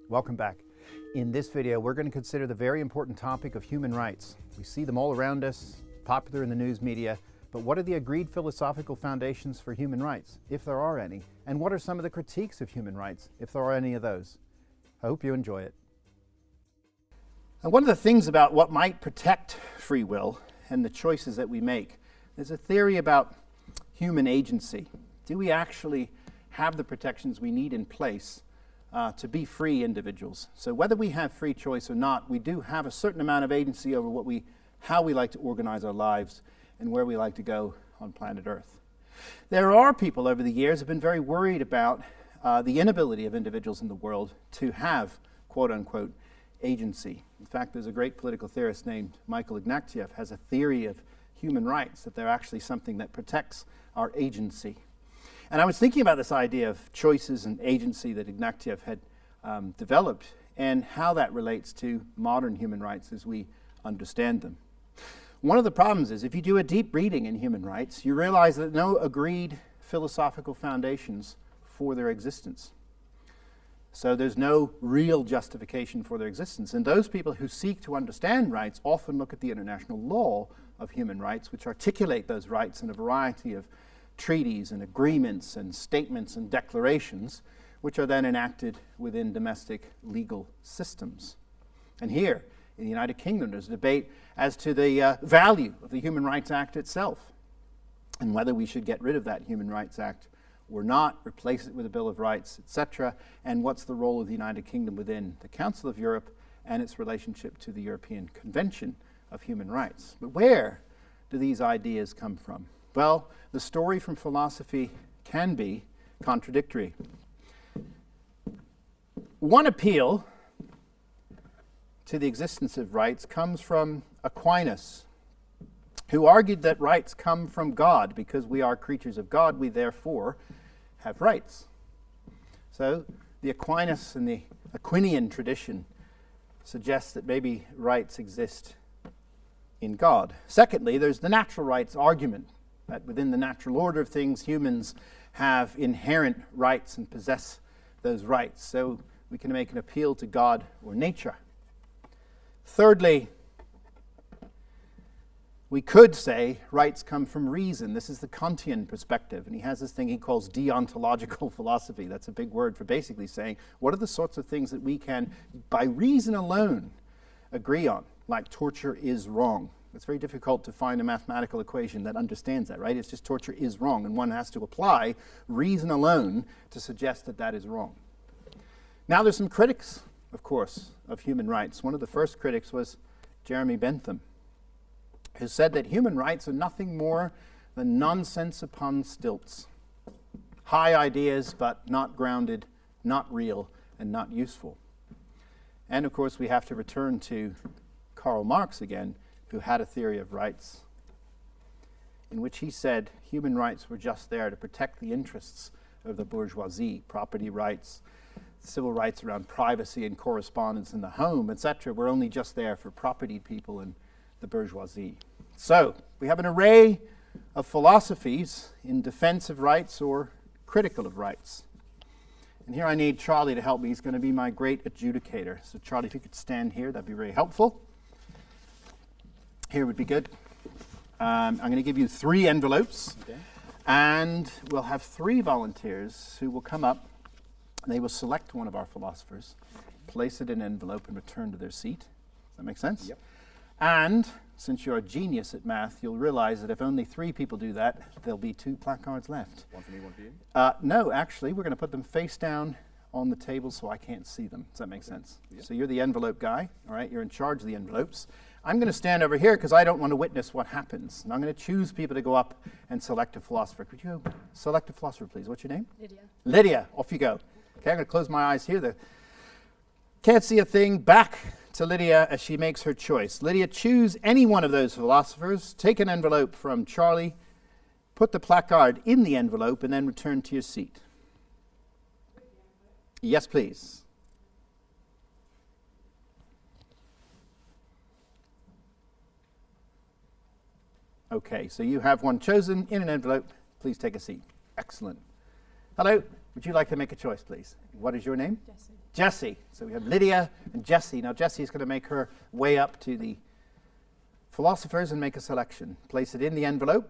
Welcome back. In this video, we're going to consider the very important topic of human rights. We see them all around us, popular in the news media, but what are the agreed philosophical foundations for human rights, if there are any? And what are some of the critiques of human rights, if there are any of those? I hope you enjoy it. And one of the things about what might protect free will and the choices that we make, there's a theory about human agency. Do we actually have the protections we need in place to be free individuals? So whether we have free choice or not, we do have a certain amount of agency over how we like to organize our lives and where we like to go on planet Earth. There are people over the years who have been very worried about the inability of individuals in the world to have, quote unquote, agency. In fact, there's a great political theorist named Michael Ignatieff has a theory of human rights, that they're actually something that protects our agency. And I was thinking about this idea of choices and agency that Ignatieff had developed and how that relates to modern human rights as we understand them. One of the problems is if you do a deep reading in human rights, you realize that no agreed philosophical foundations for their existence. So there's no real justification for their existence. And those people who seek to understand rights often look at the international law of human rights, which articulate those rights in a variety of treaties and agreements and statements and declarations, which are then enacted within domestic legal systems. And here in the United Kingdom, there's a debate as to the value of the Human Rights Act itself and whether we should get rid of that Human Rights Act or not, replace it with a Bill of Rights, etc., and what's the role of the United Kingdom within the Council of Europe and its relationship to the European Convention of Human Rights. But where do these ideas come from? Well, the story from philosophy can be contradictory. One appeal to the existence of rights comes from Aquinas, who argued that rights come from God. Because we are creatures of God, we therefore have rights. So the Aquinas and the Aquinian tradition suggests that maybe rights exist in God. Secondly, there's the natural rights argument, that within the natural order of things, humans have inherent rights and possess those rights. So we can make an appeal to God or nature. Thirdly, we could say rights come from reason. This is the Kantian perspective, and he has this thing he calls deontological philosophy. That's a big word for basically saying, what are the sorts of things that we can, by reason alone, agree on, like torture is wrong. It's very difficult to find a mathematical equation that understands that, right? It's just torture is wrong, and one has to apply reason alone to suggest that that is wrong. Now there's some critics, of course, of human rights. One of the first critics was Jeremy Bentham, who said that human rights are nothing more than nonsense upon stilts. High ideas, but not grounded, not real, and not useful. And of course, we have to return to Karl Marx again, who had a theory of rights in which he said human rights were just there to protect the interests of the bourgeoisie, property rights, civil rights around privacy and correspondence in the home, etc., were only just there for propertied people and the bourgeoisie. So we have an array of philosophies in defense of rights or critical of rights. And here I need Charlie to help me. He's going to be my great adjudicator. So Charlie, if you could stand here, that'd be very helpful. Here would be good. I'm going to give you 3 envelopes, okay. And we'll have 3 volunteers who will come up. They will select one of our philosophers, place it in an envelope, and return to their seat. Does that make sense? Yep. And since you're a genius at math, you'll realize that if only 3 people do that, there'll be 2 placards left. One for me, one for you? No, actually, we're going to put them face down on the table so I can't see them. Does that make sense? Yep. So you're the envelope guy, all right? You're in charge of the envelopes. I'm going to stand over here because I don't want to witness what happens. And I'm going to choose people to go up and select a philosopher. Could you select a philosopher, please? What's your name? Lydia. Lydia, off you go. Okay, I'm going to close my eyes here. Can't see a thing. Back to Lydia as she makes her choice. Lydia, choose any one of those philosophers. Take an envelope from Charlie. Put the placard in the envelope and then return to your seat. Yes, please. Okay, so you have one chosen in an envelope. please take a seat. Excellent. Hello. Would you like to make a choice, please? What is your name? Jessie. Jessie. So we have Lydia and Jessie. Now Jessie is going to make her way up to the philosophers and make a selection. Place it in the envelope.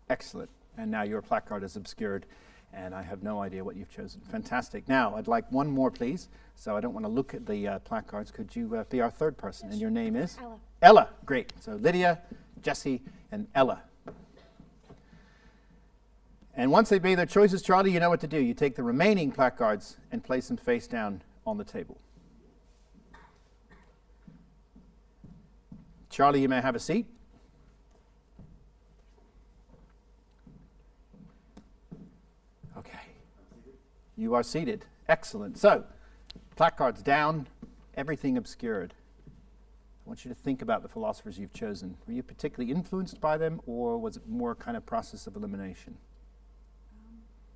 Excellent. And now your placard is obscured, and I have no idea what you've chosen. Fantastic. Now, I'd like one more, please. So I don't want to look at the placards. Could you be our third person? Yes, and your name is? Ella. Ella. Great. So Lydia, Jessie, and Ella. And once they've made their choices, Charlie, you know what to do. You take the remaining placards and place them face down on the table. Charlie, you may have a seat. Okay. You are seated. Excellent. So, placards down, everything obscured. I want you to think about the philosophers you've chosen. Were you particularly influenced by them, or was it more kind of process of elimination?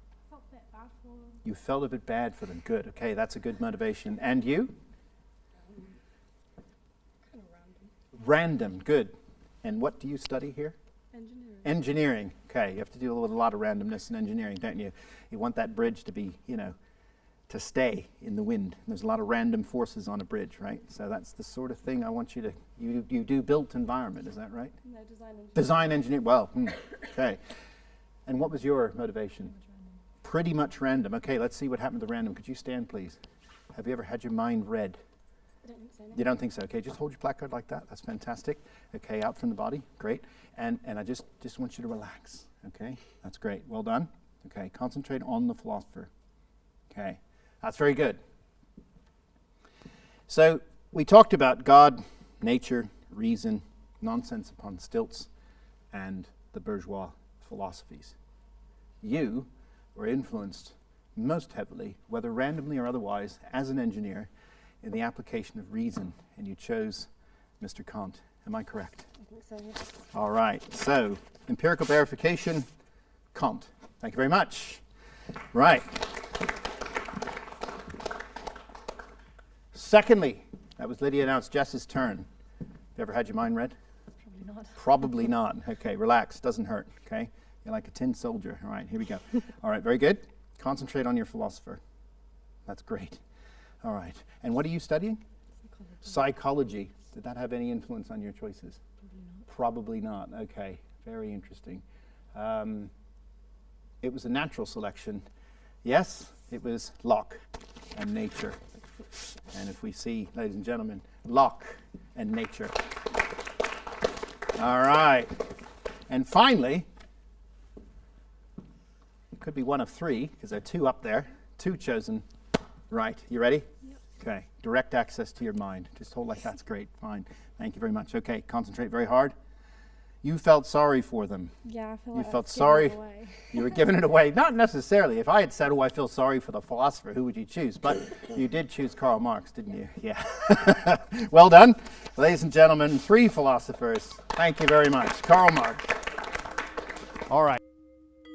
I felt a bit bad for them. You felt a bit bad for them. Good. Okay, that's a good motivation. And you? Kind of random. Random. Good. And what do you study here? Engineering. Engineering. Okay, you have to deal with a lot of randomness in engineering, don't you? You want that bridge to be, to stay in the wind. There's a lot of random forces on a bridge, right? So that's the sort of thing I want you to, you do built environment, is that right? No, design engineering. Design engineer, well, okay. And what was your motivation? Random. Pretty much random. Okay, let's see what happened to random. Could you stand, please? Have you ever had your mind read? I don't think so. No. You don't think so? Okay, just hold your placard like that. That's fantastic. Okay, out from the body. Great. And I just want you to relax. Okay, that's great. Well done. Okay, concentrate on the philosopher. Okay, that's very good. So we talked about God, nature, reason, nonsense upon stilts, and the bourgeois philosophies. You were influenced most heavily, whether randomly or otherwise, as an engineer, in the application of reason, and you chose Mr. Kant. Am I correct? I think so, yes. All right, so empirical verification, Kant. Thank you very much. Right. Secondly, that was Lydia, now it's Jess's turn. Have you ever had your mind read? Probably not. Probably not. Okay, relax, doesn't hurt, okay? You're like a tin soldier. All right, here we go. All right, very good. Concentrate on your philosopher. That's great. All right, and what are you studying? Psychology. Psychology. Did that have any influence on your choices? Probably not. Probably not. Okay, very interesting. It was a natural selection. Yes, it was Locke and nature. And if we see, ladies and gentlemen, Locke and nature. All right. And finally, it could be one of three, because there are two up there, two chosen. Right. You ready? Yep. Okay. Direct access to your mind. Just hold like that's great. Fine. Thank you very much. Okay. Concentrate very hard. You felt sorry for them. Yeah, I feel You like felt that's sorry. giving it away. You were giving it away. Not necessarily. If I had said, oh, I feel sorry for the philosopher, who would you choose? But you did choose Karl Marx, didn't you? Yeah. Well done. Ladies and gentlemen, three philosophers. Thank you very much. Karl Marx. All right.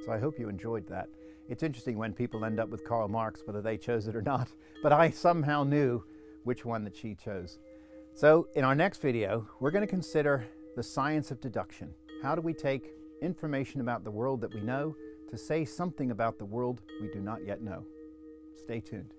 So I hope you enjoyed that. It's interesting when people end up with Karl Marx, whether they chose it or not. But I somehow knew which one that she chose. So in our next video, we're going to consider the science of deduction. How do we take information about the world that we know to say something about the world we do not yet know? Stay tuned.